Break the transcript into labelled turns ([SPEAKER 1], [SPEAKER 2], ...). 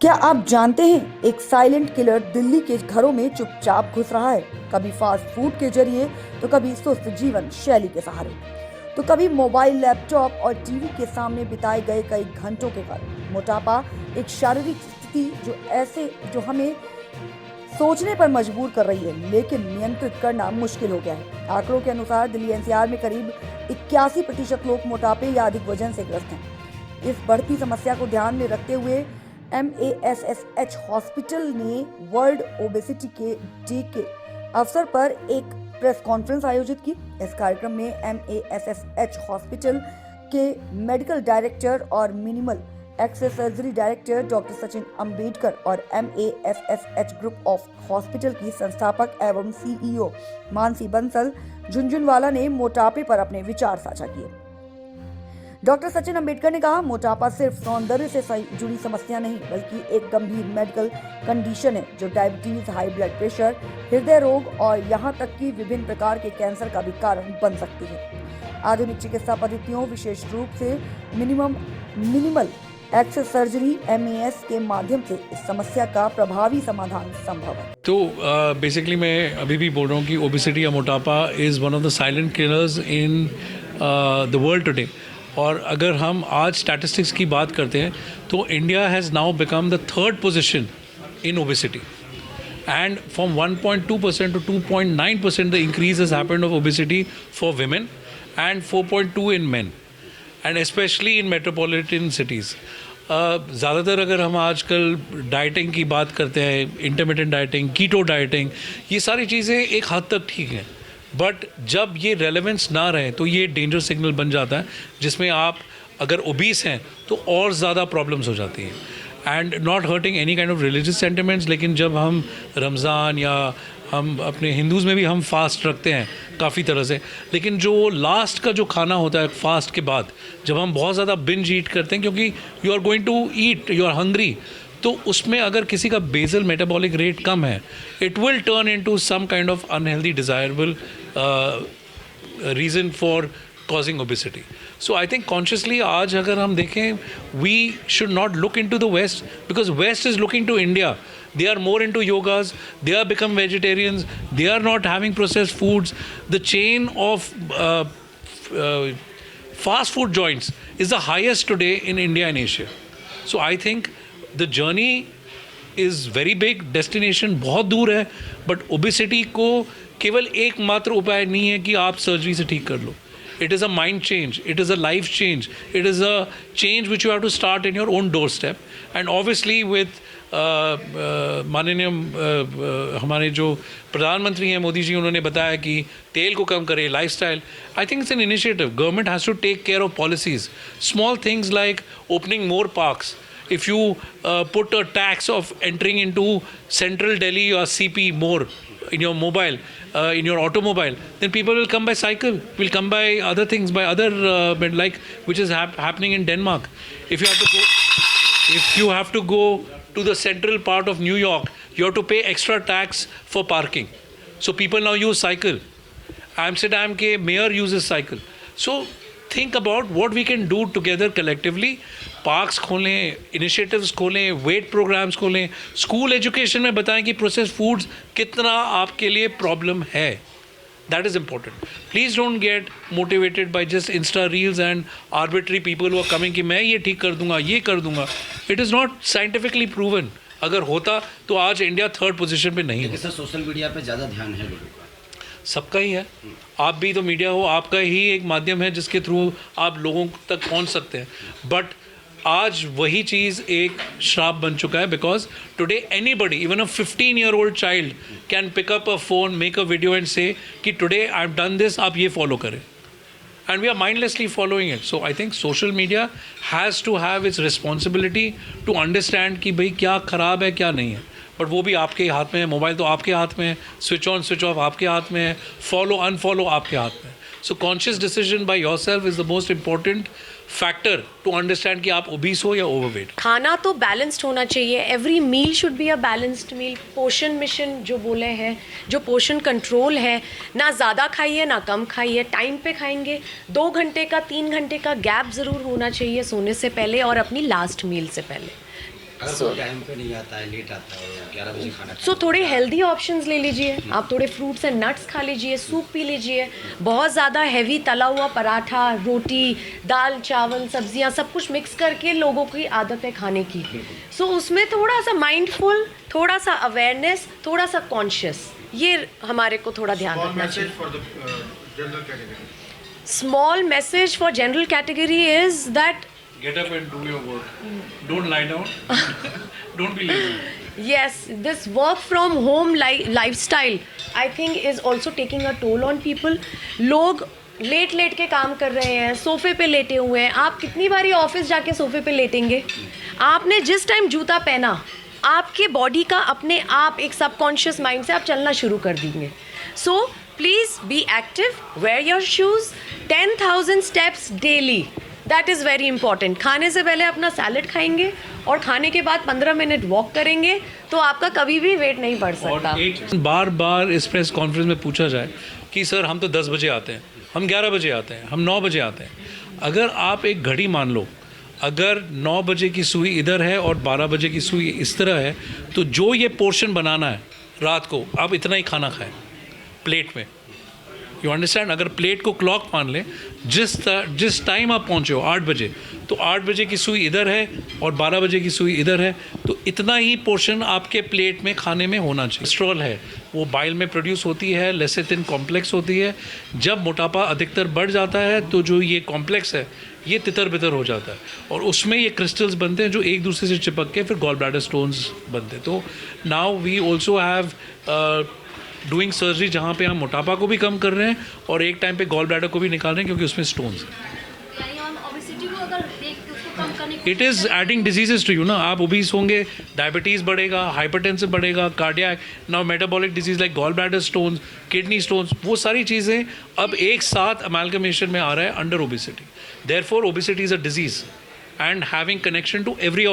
[SPEAKER 1] क्या आप जानते हैं एक साइलेंट किलर दिल्ली के घरों में चुपचाप घुस रहा है। कभी फास्ट फूड के जरिए तो कभी सुस्त जीवन शैली के सहारे, तो कभी मोबाइल, लैपटॉप और टीवी के सामने बिताए गए कई घंटों के कारण। मोटापा एक शारीरिक स्थिति जो हमें सोचने पर मजबूर कर रही है, लेकिन नियंत्रित करना मुश्किल हो गया है। आंकड़ों के अनुसार दिल्ली एनसीआर में करीब 81% लोग मोटापे या अधिक वजन से ग्रस्त हैं। इस बढ़ती समस्या को ध्यान में रखते हुए MASSH हॉस्पिटल ने वर्ल्ड ओबेसिटी के डे के अवसर पर एक प्रेस कॉन्फ्रेंस आयोजित की। इस कार्यक्रम में MASSH हॉस्पिटल के मेडिकल डायरेक्टर और minimal access surgery director doctor Sachin Ambedkar और MASSH ग्रुप ऑफ हॉस्पिटल की संस्थापक एवं CEO मानसी बंसल झुंझुनवाला ने मोटापे पर अपने विचार साझा किए। डॉक्टर सचिन अम्बेडकर ने कहा, मोटापा सिर्फ सौंदर्य से जुड़ी समस्या नहीं, बल्कि एक गंभीर मेडिकल कंडीशन है जो डायबिटीज, हाई ब्लड प्रेशर, हृदय रोग और यहाँ तक कि विभिन्न प्रकार के कैंसर का भी कारण बन सकती है। आधुनिक चिकित्सा पद्धतियों, विशेष रूप से मिनिमल एक्सेस सर्जरी MAS के माध्यम से इस समस्या का प्रभावी समाधान संभव है।
[SPEAKER 2] तो बेसिकली मैं अभी भी बोल रहा हूँ कि ओबेसिटी या मोटापा is one of the silent killers in the world today. और अगर हम आज स्टैटिस्टिक्स की बात करते हैं तो India has now become the third position in obesity, and from 1.2% to 2.9% the increase has happened of obesity for women and 4.2 in men, and especially in metropolitan cities. ज़्यादातर अगर हम आजकल डाइटिंग की बात करते हैं, इंटरमिटेंट डाइटिंग, कीटो dieting, ये सारी चीज़ें एक हद तक ठीक हैं, बट जब ये रेलेवेंस ना रहे तो ये डेंजर सिग्नल बन जाता है, जिसमें आप अगर ओबीस हैं तो और ज़्यादा प्रॉब्लम्स हो जाती हैं। And not hurting any kind of religious sentiments, लेकिन जब हम रमज़ान या हम अपने हिंदूज़ में भी हम फास्ट रखते हैं काफ़ी तरह से, लेकिन जो लास्ट का जो खाना होता है फास्ट के बाद, जब हम बहुत ज़्यादा बिंज ईट करते हैं क्योंकि you are going to eat, you are hungry, तो उसमें अगर किसी का बेसल मेटाबॉलिक रेट कम है, it will turn into some kind of unhealthy desirable reason for causing obesity. So I think consciously आज अगर हम देखें, we should not look into the West, because West is looking to India. They are more into yogas, they are become vegetarians, they are not having processed foods. The chain of fast food joints is the highest today in India and Asia. So I think the journey is very big, destination बहुत दूर है, but obesity को केवल एकमात्र उपाय नहीं है कि आप सर्जरी से ठीक कर लो. It is a mind change, it is a life change, it is a change which you have to start in your own doorstep. And obviously with माननीय हमारे जो प्रधानमंत्री हैं मोदी जी, उन्होंने बताया कि तेल को कम करें, lifestyle, I think it's an initiative. Government has to take care of policies, small things like opening more parks. If you put a tax of entering into central Delhi or CP more in your mobile, in your automobile, then people will come by cycle, will come by other things, by other like which is happening in Denmark. If you have to go to the central part of New York, you have to pay extra tax for parking. So people now use cycle. Amsterdam के mayor uses cycle. So think about what we can do together collectively. Parks खोलें, initiatives खोलें, wait programmes खोलें, school education में बताएं कि processed foods कितना आपके लिए प्रॉब्लम है. That is important. Please don't get motivated by just Insta reels and arbitrary people who are coming कि मैं ये ठीक कर दूंगा, ये कर दूंगा. It is not scientifically proven. अगर होता तो आज इंडिया थर्ड पोजीशन पे नहीं होता.
[SPEAKER 3] सोशल मीडिया पे ज़्यादा ध्यान है लोगों का,
[SPEAKER 2] सबका ही है. आप भी तो मीडिया हो, आपका ही एक माध्यम है जिसके थ्रू आप लोगों तक पहुंच सकते हैं. बट आज वही चीज़ एक श्राप बन चुका है, because today anybody, even a 15-year-old child can pick up a phone, make a video and say कि today I have done this, आप ये फॉलो करें. And we are mindlessly following it. So I think social media has to have its responsibility to understand कि भाई क्या ख़राब है क्या नहीं है. बट वो भी आपके हाथ में है. मोबाइल तो आपके हाथ में है, स्विच ऑन स्विच ऑफ आपके हाथ में है, फॉलो अनफॉलो आपके हाथ में है. So conscious decision by yourself is the most important factor to understand कि आप ओबीस हो या ओवरवेट.
[SPEAKER 4] खाना तो बैलेंस्ड होना चाहिए. Every meal should be a balanced meal. Poshan mission जो बोले हैं, जो पोषण कंट्रोल है, ना ज़्यादा खाइए ना कम खाइए, टाइम पे खाएंगे. 2 घंटे का 3 घंटे का गैप ज़रूर होना चाहिए सोने से पहले और अपनी लास्ट मील से पहले.
[SPEAKER 3] अगर
[SPEAKER 4] So-
[SPEAKER 3] कोई टाइम पे नहीं आता है, लेट आता है, 11 बजे खाना
[SPEAKER 4] सो थोड़े हेल्दी ऑप्शंस ले लीजिए, आप थोड़े फ्रूट्स एंड नट्स खा लीजिए, सूप पी लीजिए। बहुत ज़्यादा हैवी तला हुआ पराठा, रोटी, दाल, चावल, सब्जियां सब कुछ मिक्स करके लोगों की आदत है खाने की। सो उसमें थोड़ा सा माइंडफुल, थोड़ा सा अवेयरनेस, थोड़ा सा कॉन्शियस, ये हमारे को थोड़ा ध्यान
[SPEAKER 5] Small
[SPEAKER 4] रखना
[SPEAKER 5] message
[SPEAKER 4] चाहिए।
[SPEAKER 5] for the general category.
[SPEAKER 4] Small message for general category is that
[SPEAKER 2] Get up and do your work. Don't lie down. Don't be lazy.
[SPEAKER 4] yes, this work from home lifestyle I think is also taking a toll on people. लोग late के काम कर रहे हैं, सोफे पे लेटे हुए हैं। आप कितनी बारी ऑफिस जाके सोफे पे लेटेंगे? आपने जिस टाइम जूता पहना, आपके बॉडी का अपने आप एक सबकॉन्शियस माइंड से आप चलना शुरू कर देंगे। So please be active, wear your shoes, 10,000 steps daily, that is very important. खाने से पहले अपना सैलड खाएंगे और खाने के बाद 15 मिनट वॉक करेंगे तो आपका कभी भी वेट नहीं बढ़ सकता।
[SPEAKER 2] और एक बार बार इस प्रेस कॉन्फ्रेंस में पूछा जाए कि सर हम तो 10 बजे आते हैं, हम 11 बजे आते हैं, हम 9 बजे आते हैं। अगर आप एक घड़ी मान लो, अगर 9 बजे की सुई इधर है और 12 बजे की सुई इस तरह है, तो जो ये पोर्शन बनाना है रात को, आप इतना ही खाना खाएं प्लेट में। You understand? अगर प्लेट को क्लॉक मान लें, जिस टाइम आप पहुँचे हो 8 बजे, तो 8 बजे की सुई इधर है और 12 बजे की सुई इधर है, तो इतना ही पोर्शन आपके प्लेट में खाने में होना चाहिए। कोलेस्ट्रॉल है वो बाइल में प्रोड्यूस होती है, लेसेथिन कॉम्प्लेक्स होती है। जब मोटापा अधिकतर बढ़ जाता है तो जो ये कॉम्प्लेक्स है ये तितर बितर हो जाता है और उसमें ये क्रिस्टल्स बनते हैं जो एक दूसरे से चिपक के फिर गॉल ब्लैडर स्टोन्स बनते हैं। तो now we also have doing surgery जहाँ पे हम मोटापा को भी कम कर रहे हैं और एक टाइम पे गॉल ब्लैडर को भी निकाल रहे हैं क्योंकि उसमें स्टोन्स हैं।
[SPEAKER 6] यानी हम ओबेसिटी को अगर देख के उसको कम करने की
[SPEAKER 2] it is adding diseases to you ना। आप ओबीस होंगे, डायबिटीज़ बढ़ेगा, हाइपरटेंशन बढ़ेगा, cardiac, now metabolic disease like gall bladder stones, kidney stones, वो सारी चीज़ें अब एक साथ अमेलगमेशन में आ रहा है under obesity. Therefore obesity is a disease and having connection to every